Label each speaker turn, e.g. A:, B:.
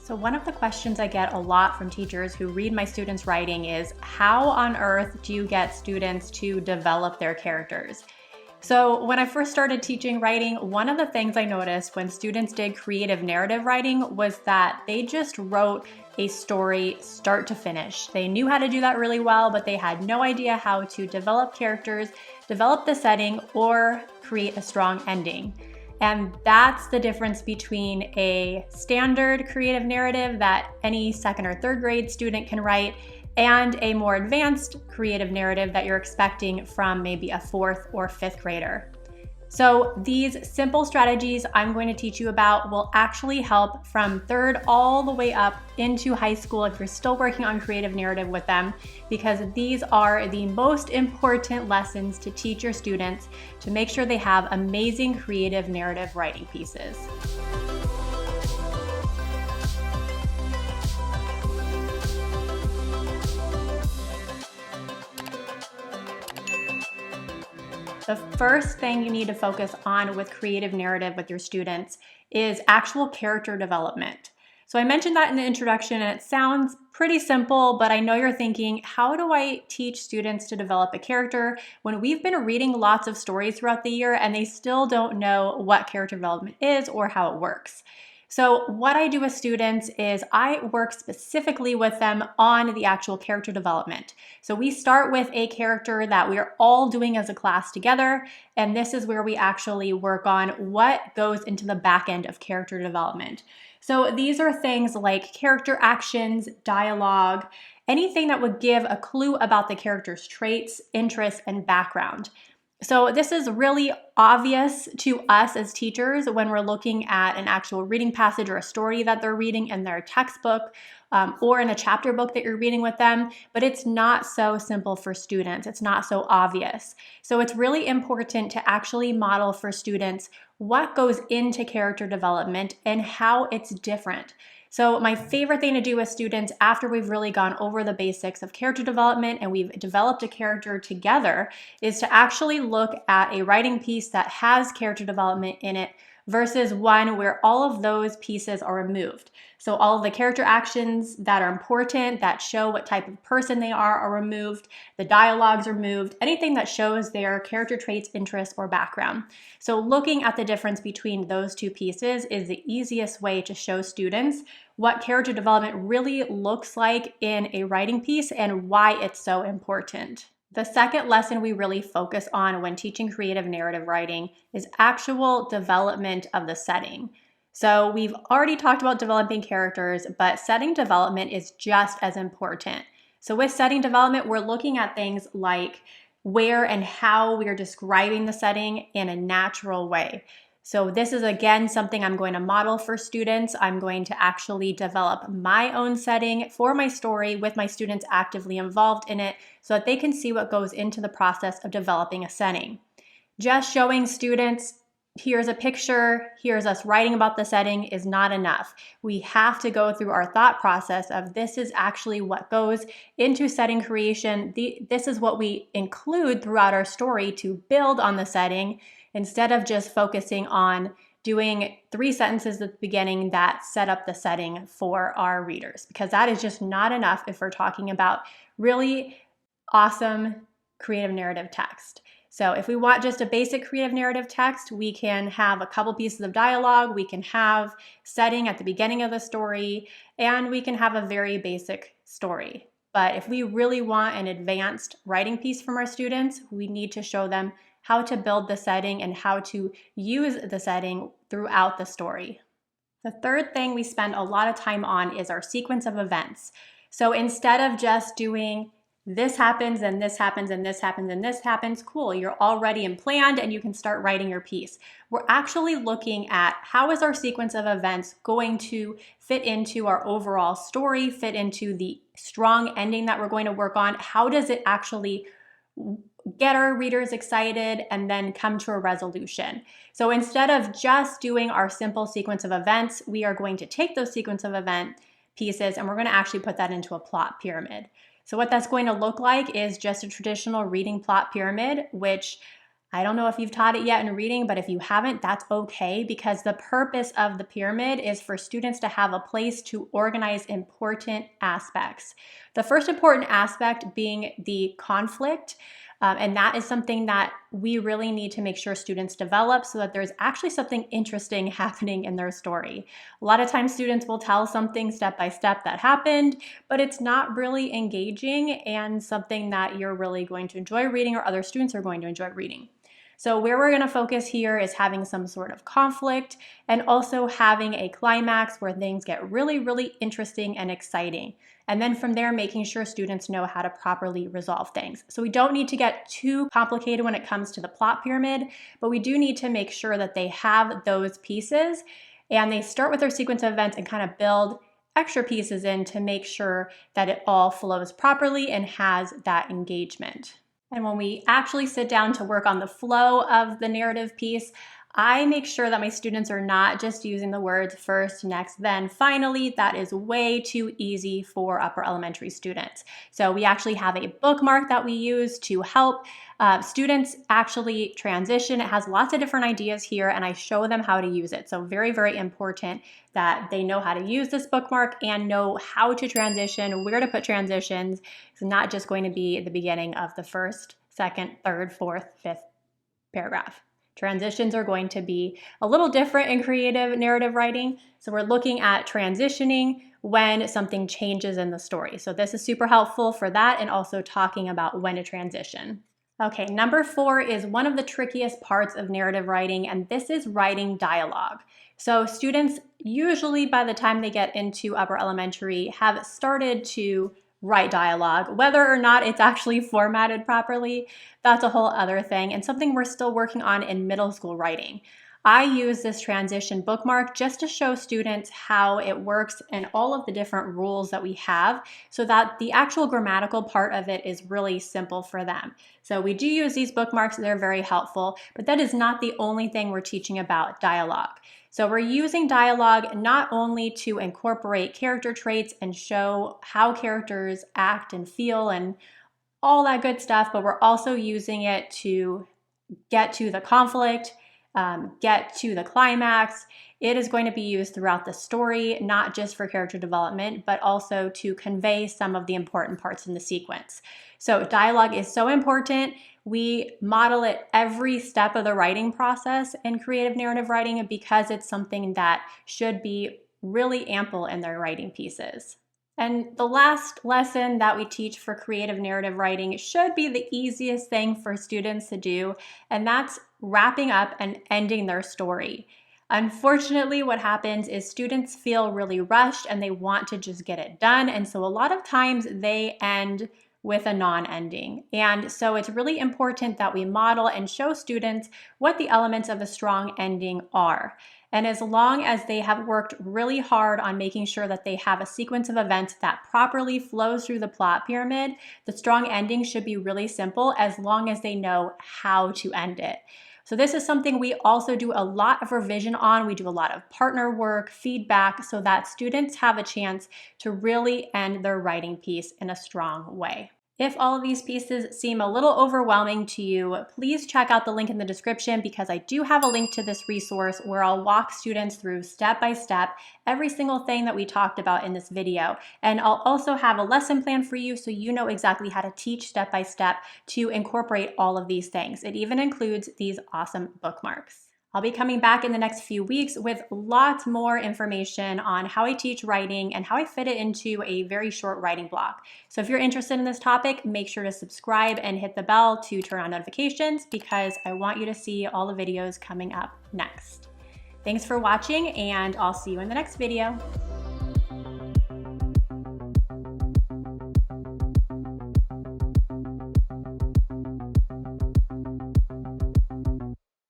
A: So one of the questions I get a lot from teachers who read my students' writing is, how on earth do you get students to develop their characters? So when I first started teaching writing, one of the things I noticed when students did creative narrative writing was that they just wrote a story start to finish. They knew how to do that really well, but they had no idea how to develop characters, develop the setting, or create a strong ending. And that's the difference between a standard creative narrative that any second or third grade student can write and a more advanced creative narrative that you're expecting from maybe a fourth or fifth grader. So these simple strategies I'm going to teach you about will actually help from third all the way up into high school if you're still working on creative narrative with them, because these are the most important lessons to teach your students to make sure they have amazing creative narrative writing pieces. The first thing you need to focus on with creative narrative with your students is actual character development. So I mentioned that in the introduction and it sounds pretty simple, but I know you're thinking, how do I teach students to develop a character when we've been reading lots of stories throughout the year and they still don't know what character development is or how it works? So what I do with students is I work specifically with them on the actual character development. So we start with a character that we are all doing as a class together, and this is where we actually work on what goes into the back end of character development. So these are things like character actions, dialogue, anything that would give a clue about the character's traits, interests, and background. So this is really obvious to us as teachers when we're looking at an actual reading passage or a story that they're reading in their textbook or in a chapter book that you're reading with them, but it's not so simple for students. It's not so obvious. So it's really important to actually model for students what goes into character development and how it's different. So my favorite thing to do with students after we've really gone over the basics of character development and we've developed a character together is to actually look at a writing piece that has character development in it versus one where all of those pieces are removed. So all of the character actions that are important, that show what type of person they are removed, the dialogues are removed, anything that shows their character traits, interests, or background. So looking at the difference between those two pieces is the easiest way to show students what character development really looks like in a writing piece and why it's so important. The second lesson we really focus on when teaching creative narrative writing is actual development of the setting. So we've already talked about developing characters, but setting development is just as important. So with setting development, we're looking at things like where and how we are describing the setting in a natural way. So this is again something I'm going to model for students. I'm going to actually develop my own setting for my story with my students actively involved in it so that they can see what goes into the process of developing a setting. Just showing students, here's a picture, here's us writing about the setting is not enough. We have to go through our thought process of this is actually what goes into setting creation. This is what we include throughout our story to build on the setting, instead of just focusing on doing 3 sentences at the beginning that set up the setting for our readers, because that is just not enough if we're talking about really awesome creative narrative text. So if we want just a basic creative narrative text, we can have a couple pieces of dialogue, we can have setting at the beginning of the story, and we can have a very basic story. But if we really want an advanced writing piece from our students, we need to show them how to build the setting and how to use the setting throughout the story. The third thing we spend a lot of time on is our sequence of events. So instead of just doing this happens and this happens and this happens and this happens, cool, you're already in planned and you can start writing your piece. We're actually looking at how is our sequence of events going to fit into our overall story, fit into the strong ending that we're going to work on. How does it actually get our readers excited and then come to a resolution? So instead of just doing our simple sequence of events, we are going to take those sequence of event pieces and we're going to actually put that into a plot pyramid. So what that's going to look like is just a traditional reading plot pyramid, which I don't know if you've taught it yet in reading, but if you haven't, that's okay, because the purpose of the pyramid is for students to have a place to organize important aspects. The first important aspect being the conflict. And that is something that we really need to make sure students develop so that there's actually something interesting happening in their story. A lot of times students will tell something step by step that happened, but it's not really engaging and something that you're really going to enjoy reading or other students are going to enjoy reading. So where we're going to focus here is having some sort of conflict and also having a climax where things get really, really interesting and exciting. And then from there, making sure students know how to properly resolve things. So we don't need to get too complicated when it comes to the plot pyramid, but we do need to make sure that they have those pieces and they start with their sequence of events and kind of build extra pieces in to make sure that it all flows properly and has that engagement. And when we actually sit down to work on the flow of the narrative piece, I make sure that my students are not just using the words first, next, then, finally. That is way too easy for upper elementary students. So we actually have a bookmark that we use to help students actually transition. It has lots of different ideas here, and I show them how to use it. So very, very important that they know how to use this bookmark and know how to transition, where to put transitions. It's not just going to be the beginning of the first, second, third, fourth, fifth paragraph. Transitions are going to be a little different in creative narrative writing. So we're looking at transitioning when something changes in the story. So this is super helpful for that, and also talking about when to transition. Okay, number 4 is one of the trickiest parts of narrative writing, and this is writing dialogue. So students usually by the time they get into upper elementary have started to write dialogue. Whether or not it's actually formatted properly, that's a whole other thing, and something we're still working on in middle school writing. I use this transition bookmark just to show students how it works and all of the different rules that we have so that the actual grammatical part of it is really simple for them. So we do use these bookmarks, they're very helpful, but that is not the only thing we're teaching about dialogue. So we're using dialogue not only to incorporate character traits and show how characters act and feel and all that good stuff, but we're also using it to get to the conflict, get to the climax. It is going to be used throughout the story, not just for character development, but also to convey some of the important parts in the sequence. So dialogue is so important. We model it every step of the writing process in creative narrative writing because it's something that should be really ample in their writing pieces. And the last lesson that we teach for creative narrative writing should be the easiest thing for students to do, and that's wrapping up and ending their story. Unfortunately, what happens is students feel really rushed and they want to just get it done, and so a lot of times they end with a non-ending. And so it's really important that we model and show students what the elements of a strong ending are. And as long as they have worked really hard on making sure that they have a sequence of events that properly flows through the plot pyramid, the strong ending should be really simple as long as they know how to end it. So this is something we also do a lot of revision on. We do a lot of partner work, feedback, so that students have a chance to really end their writing piece in a strong way. If all of these pieces seem a little overwhelming to you, please check out the link in the description because I do have a link to this resource where I'll walk students through step by step every single thing that we talked about in this video. And I'll also have a lesson plan for you so you know exactly how to teach step by step to incorporate all of these things. It even includes these awesome bookmarks. I'll be coming back in the next few weeks with lots more information on how I teach writing and how I fit it into a very short writing block. So if you're interested in this topic, make sure to subscribe and hit the bell to turn on notifications because I want you to see all the videos coming up next. Thanks for watching, and I'll see you in the next video.